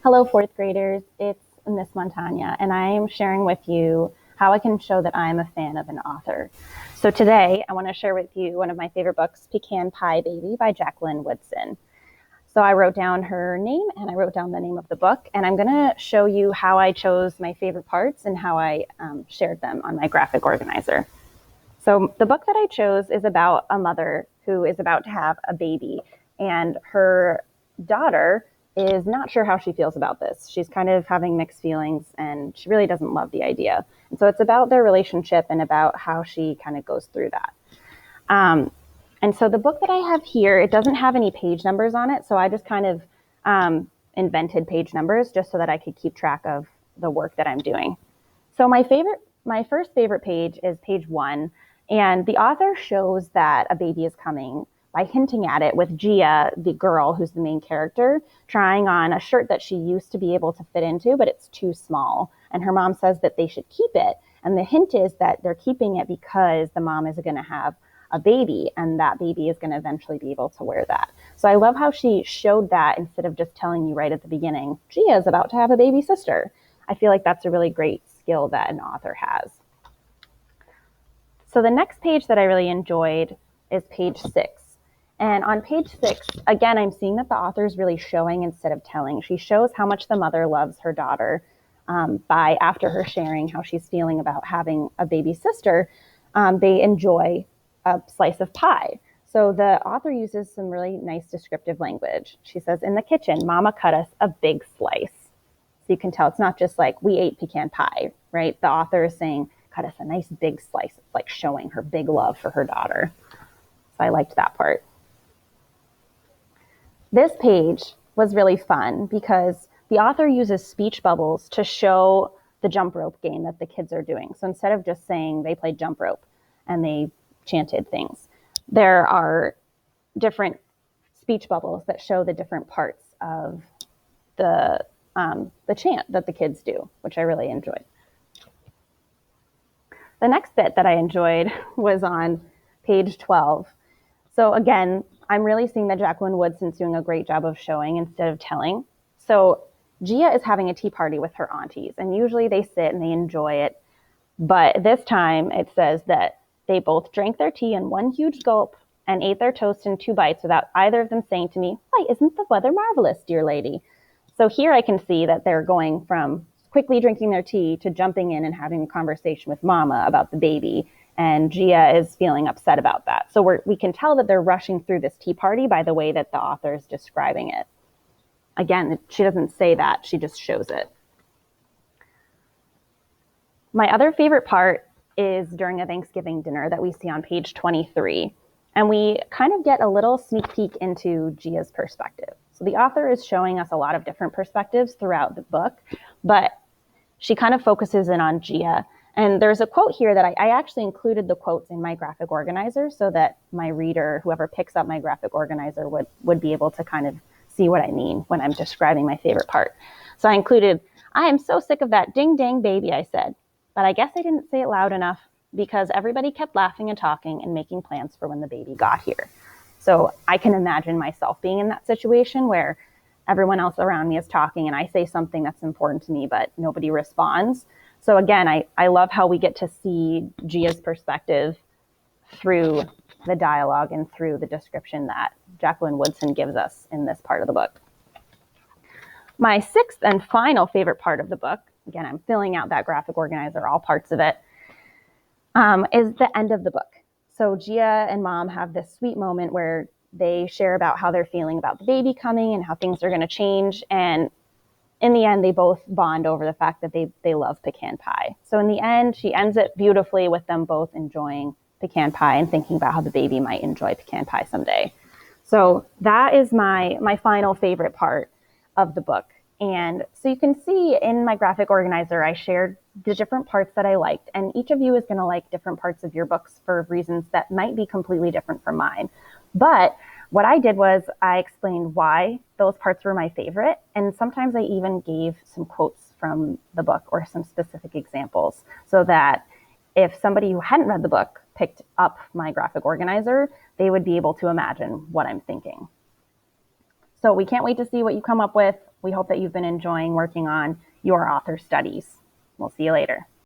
Hello, fourth graders. It's Miss Montagna, and I am sharing with you how I can show that I'm a fan of an author. So today, I want to share with you one of my favorite books, Pecan Pie Baby by Jacqueline Woodson. So I wrote down her name and I wrote down the name of the book, and I'm going to show you how I chose my favorite parts and how I shared them on my graphic organizer. So the book that I chose is about a mother who is about to have a baby, and her daughter is not sure how she feels about this. She's kind of having mixed feelings, and she really doesn't love the idea. And so it's about their relationship and about how she kind of goes through that. And so the book that I have here, it doesn't have any page numbers on it, so I just kind of invented page numbers just so that I could keep track of the work that I'm doing. So my first favorite page is page 1, and the author shows that a baby is coming by hinting at it with Gia, the girl who's the main character, trying on a shirt that she used to be able to fit into, but it's too small. And her mom says that they should keep it. And the hint is that they're keeping it because the mom is going to have a baby, and that baby is going to eventually be able to wear that. So I love how she showed that instead of just telling you right at the beginning, Gia is about to have a baby sister. I feel like that's a really great skill that an author has. So the next page that I really enjoyed is page 6. And on page 6, again, I'm seeing that the author is really showing instead of telling. She shows how much the mother loves her daughter by, after her sharing how she's feeling about having a baby sister, they enjoy a slice of pie. So the author uses some really nice descriptive language. She says, in the kitchen, Mama cut us a big slice. So you can tell it's not just like we ate pecan pie, right? The author is saying, cut us a nice big slice. It's like showing her big love for her daughter. So I liked that part. This page was really fun because the author uses speech bubbles to show the jump rope game that the kids are doing. So instead of just saying they played jump rope and they chanted things, there are different speech bubbles that show the different parts of the chant that the kids do, which I really enjoyed. The next bit that I enjoyed was on page 12. So again, I'm really seeing that Jacqueline Woodson's doing a great job of showing instead of telling. So Gia is having a tea party with her aunties, and usually they sit and they enjoy it. But this time it says that they both drank their tea in one huge gulp and ate their toast in 2 bites without either of them saying to me, why, isn't the weather marvelous, dear lady? So here I can see that they're going from quickly drinking their tea to jumping in and having a conversation with Mama about the baby. And Gia is feeling upset about that. So we can tell that they're rushing through this tea party by the way that the author is describing it. Again, she doesn't say that, she just shows it. My other favorite part is during a Thanksgiving dinner that we see on page 23. And we kind of get a little sneak peek into Gia's perspective. So the author is showing us a lot of different perspectives throughout the book, but she kind of focuses in on Gia. And there's a quote here that I actually included the quotes in my graphic organizer so that my reader, whoever picks up my graphic organizer, would be able to kind of see what I mean when I'm describing my favorite part. So I included, I am so sick of that ding dang baby, I said. But I guess I didn't say it loud enough because everybody kept laughing and talking and making plans for when the baby got here. So I can imagine myself being in that situation where everyone else around me is talking and I say something that's important to me, but nobody responds. So again, I love how we get to see Gia's perspective through the dialogue and through the description that Jacqueline Woodson gives us in this part of the book. My sixth and final favorite part of the book, again, I'm filling out that graphic organizer, all parts of it, is the end of the book. So Gia and Mom have this sweet moment where they share about how they're feeling about the baby coming and how things are going to change. And in the end, they both bond over the fact that they love pecan pie. So in the end, she ends it beautifully with them both enjoying pecan pie and thinking about how the baby might enjoy pecan pie someday. So that is my final favorite part of the book. And so you can see in my graphic organizer, I shared the different parts that I liked. And each of you is going to like different parts of your books for reasons that might be completely different from mine. But what I did was I explained why those parts were my favorite. And sometimes I even gave some quotes from the book or some specific examples so that if somebody who hadn't read the book picked up my graphic organizer, they would be able to imagine what I'm thinking. So we can't wait to see what you come up with We hope that you've been enjoying working on your author studies. We'll see you later.